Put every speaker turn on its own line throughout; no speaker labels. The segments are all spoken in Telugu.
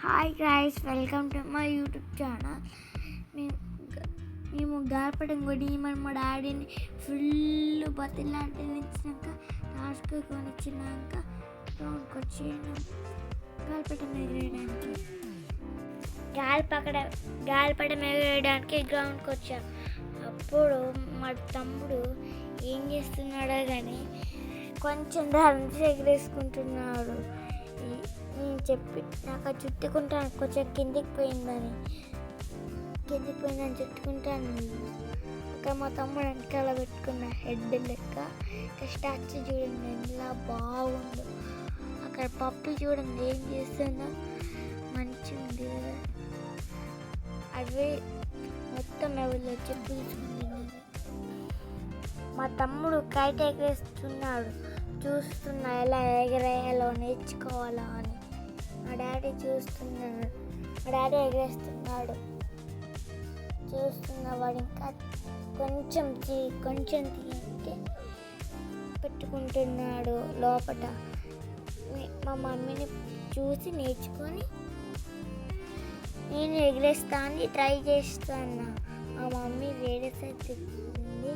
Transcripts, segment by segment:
Hi guys, welcome to my YouTube channel. మేము గాలిపటం కొని మా డాడీని ఫుల్ బతిలాంటినిచ్చినాక లాస్ట్కి కొనిచ్చినాక గ్రౌండ్కి వచ్చి గాలిపటం ఎగరేయడానికి గాలిపటం ఎగరేయడానికి గ్రౌండ్కి వచ్చాం. అప్పుడు మా తమ్ముడు ఏం చేస్తున్నాడో కానీ కొంచెం దాని ఎగరేసుకుంటున్నాడు. నేను చెప్పి నాకు చుట్టుకుంటాను కొంచెం కిందికి పోయిందని చుట్టుకుంటాను. అక్కడ మా తమ్ముడు వెనకాల పెట్టుకున్న హెడ్ లెక్క స్టాచ్యూ చూడండి ఎలా బాగుందో. అక్కడ పప్పి చూడండి ఏం చేస్తుందో, మంచిగా ఉంది కదా. అవి మొత్తం ఎవరిలో చెప్పు తీసుకుంటున్నది. మా తమ్ముడు కైట్ ఎగరేస్తున్నాడు. చూస్తున్నా ఎలా ఎగరేయాలో నేర్చుకోవాలా అని. మా డాడీ ఎగరేస్తున్నాడు. వాడు ఇంకా కొంచెం తీయంటే పెట్టుకుంటున్నాడు లోపట. మా మమ్మీని చూసి నేర్చుకొని నేను ఎగరేస్తాను ట్రై చేస్తాను. మా మమ్మీ వేరే సైడ్ తిప్పింది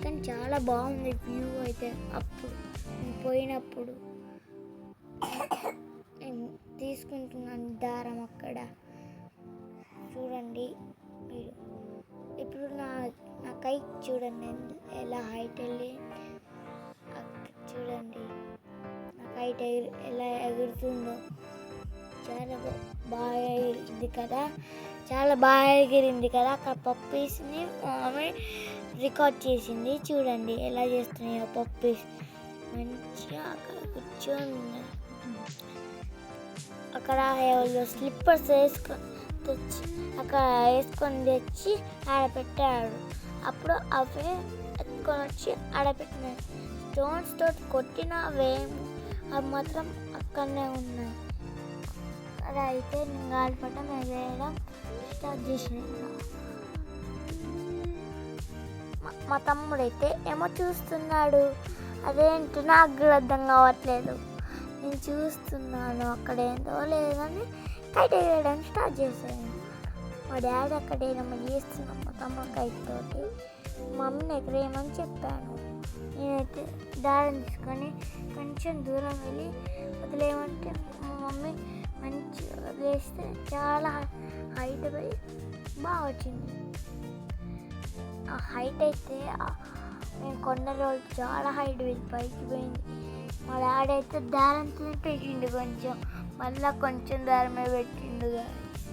కానీ చాలా బాగుంది వ్యూ అయితే. అప్పుడు పోయినప్పుడు తీసుకుంటున్నాను దారం అక్కడ చూడండి మీరు. ఇప్పుడు నా కైట్ చూడండి ఎలా హైట్ వెళ్ళి చూడండి నా కైట్ ఎలా ఎగురుతుందో. చాలా బాగా ఎగిరింది కదా. అక్కడ పప్పీస్ని ఆమె రికార్డ్ చేసింది. చూడండి ఎలా చేస్తున్నాయో పప్పీస్. మంచిగా అక్కడ కూర్చొని అక్కడ స్లిప్పర్స్ వేసుకొని తెచ్చి ఆడపెట్టాడు. అప్పుడు అవే ఎత్తుకొని వచ్చి ఆడపెట్టినాయి. స్టోన్స్ తోటి కొట్టినవే అవి మాత్రం అక్కడనే ఉన్నాయి. అలా అయితే నేను గాలిపటం ఎగరేయడం స్టార్ట్ చేసిన. మా తమ్ముడైతే ఏమో చూస్తున్నాడు. అదేంటి నాకు కూడా అర్థం కావట్లేదు. నేను చూస్తున్నాను అక్కడ ఏందో లేదని కైట్ ఎగరేయడానికి స్టార్ట్ చేశాను. మా డాడీ అక్కడ ఏమో చేస్తున్నాం మా తమ్ముడు కైట్ తోటి. మమ్మీని ఎగరేయమని చెప్పాను. నేనైతే దారం తీసుకొని కొంచెం దూరం వెళ్ళి వదిలేయమంటే మా మమ్మీ మంచిగా వదిలేస్తే చాలా హైట్ పోయి బాగా వచ్చింది. ఆ హైట్ అయితే నేను కొన్న రోజు చాలా హైట్ పైకి పోయింది. మా డాడీ అయితే దారంతో పెట్టిండు, కొంచెం మళ్ళీ కొంచెం దారమే పెట్టిండు.